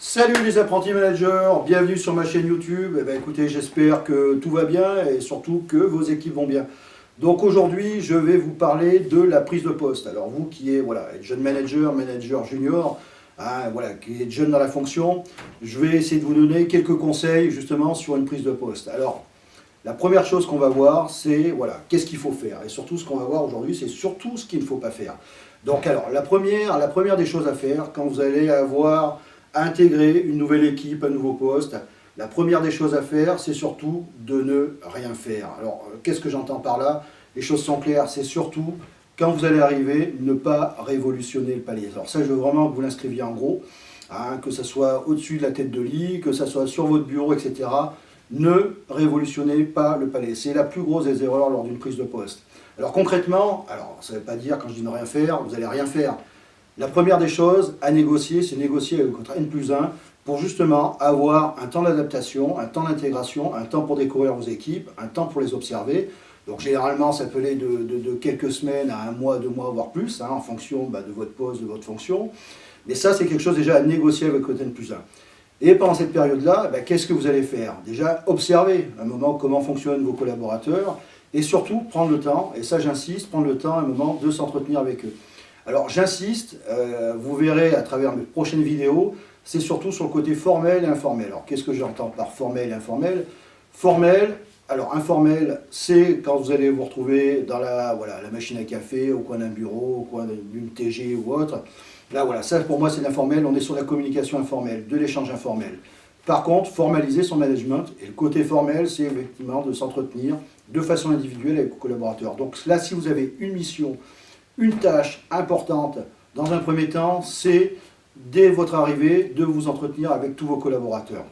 Salut les apprentis managers, bienvenue sur ma chaîne YouTube. Eh ben, écoutez, j'espère que tout va bien et surtout que vos équipes vont bien. Donc aujourd'hui, je vais vous parler de la prise de poste. Alors vous qui êtes jeune manager, manager junior, voilà, qui êtes jeune dans la fonction, je vais essayer de vous donner quelques conseils justement sur une prise de poste. Alors, la première chose qu'on va voir, c'est qu'est-ce qu'il faut faire. Et surtout, ce qu'on va voir aujourd'hui, c'est surtout ce qu'il ne faut pas faire. Donc alors, la première des choses à faire, quand vous allez avoir intégrer une nouvelle équipe, un nouveau poste, la première des choses à faire, c'est surtout de ne rien faire. Alors, qu'est-ce que j'entends par là? Les choses sont claires, c'est surtout, quand vous allez arriver, ne pas révolutionner le palier. Alors ça, je veux vraiment que vous l'inscriviez en gros, que ce soit au-dessus de la tête de lit, que ce soit sur votre bureau, etc. Ne révolutionnez pas le palais. C'est la plus grosse des erreurs lors d'une prise de poste. Alors concrètement, ça ne veut pas dire, quand je dis ne rien faire, vous n'allez rien faire. La première des choses à négocier, c'est négocier avec votre N+1 pour justement avoir un temps d'adaptation, un temps d'intégration, un temps pour découvrir vos équipes, un temps pour les observer. Donc généralement, ça peut aller de quelques semaines à un mois, 2 mois, voire plus, en fonction de votre poste, de votre fonction. Mais ça, c'est quelque chose déjà à négocier avec votre N+1. Et pendant cette période-là, qu'est-ce que vous allez faire? Déjà, observer un moment comment fonctionnent vos collaborateurs et surtout prendre le temps, et ça j'insiste, prendre le temps un moment de s'entretenir avec eux. Alors j'insiste, vous verrez à travers mes prochaines vidéos, c'est surtout sur le côté formel et informel. Alors qu'est-ce que j'entends par formel et informel? Formel, alors informel, c'est quand vous allez vous retrouver dans la machine à café, au coin d'un bureau, au coin d'une TG ou autre. Là ça pour moi c'est l'informel, on est sur la communication informelle, de l'échange informel. Par contre, formaliser son management, et le côté formel, c'est effectivement de s'entretenir de façon individuelle avec vos collaborateurs. Donc là, si vous avez une mission, une tâche importante, dans un premier temps, c'est, dès votre arrivée, de vous entretenir avec tous vos collaborateurs.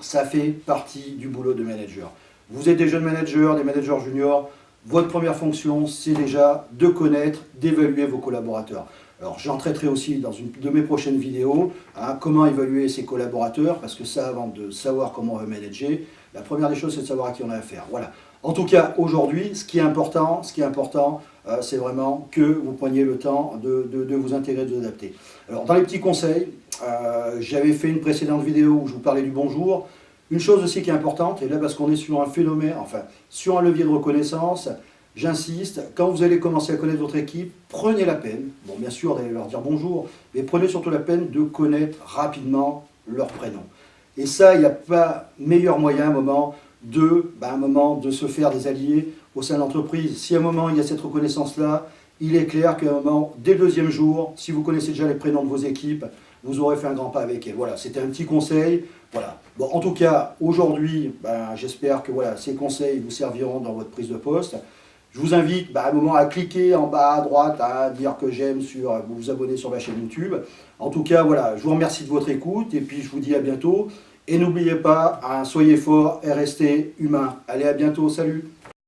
Ça fait partie du boulot de manager. Vous êtes des jeunes managers, des managers juniors, votre première fonction, c'est déjà de connaître, d'évaluer vos collaborateurs. Alors, j'en traiterai aussi dans une de mes prochaines vidéos, comment évaluer ses collaborateurs, parce que ça, avant de savoir comment on va manager, la première des choses, c'est de savoir à qui on a affaire. Voilà. En tout cas, aujourd'hui, ce qui est important, c'est vraiment que vous preniez le temps de vous intégrer, de vous adapter. Alors, dans les petits conseils, j'avais fait une précédente vidéo où je vous parlais du bonjour. Une chose aussi qui est importante, et là parce qu'on est sur un phénomène, sur un levier de reconnaissance, j'insiste, quand vous allez commencer à connaître votre équipe, prenez la peine, bon bien sûr d'aller leur dire bonjour, mais prenez surtout la peine de connaître rapidement leur prénom. Et ça, il n'y a pas meilleur moyen à un moment de se faire des alliés au sein de l'entreprise. Si à un moment il y a cette reconnaissance-là, il est clair qu'à un moment, dès le deuxième jour, si vous connaissez déjà les prénoms de vos équipes, vous aurez fait un grand pas avec elles. Voilà, c'était un petit conseil. Voilà. Bon, en tout cas, aujourd'hui, j'espère que ces conseils vous serviront dans votre prise de poste. Je vous invite à un moment à cliquer en bas à droite, à dire que j'aime, vous abonner sur ma chaîne YouTube. En tout cas, je vous remercie de votre écoute et puis je vous dis à bientôt. Et n'oubliez pas, soyez forts et restez humains. Allez, à bientôt, salut!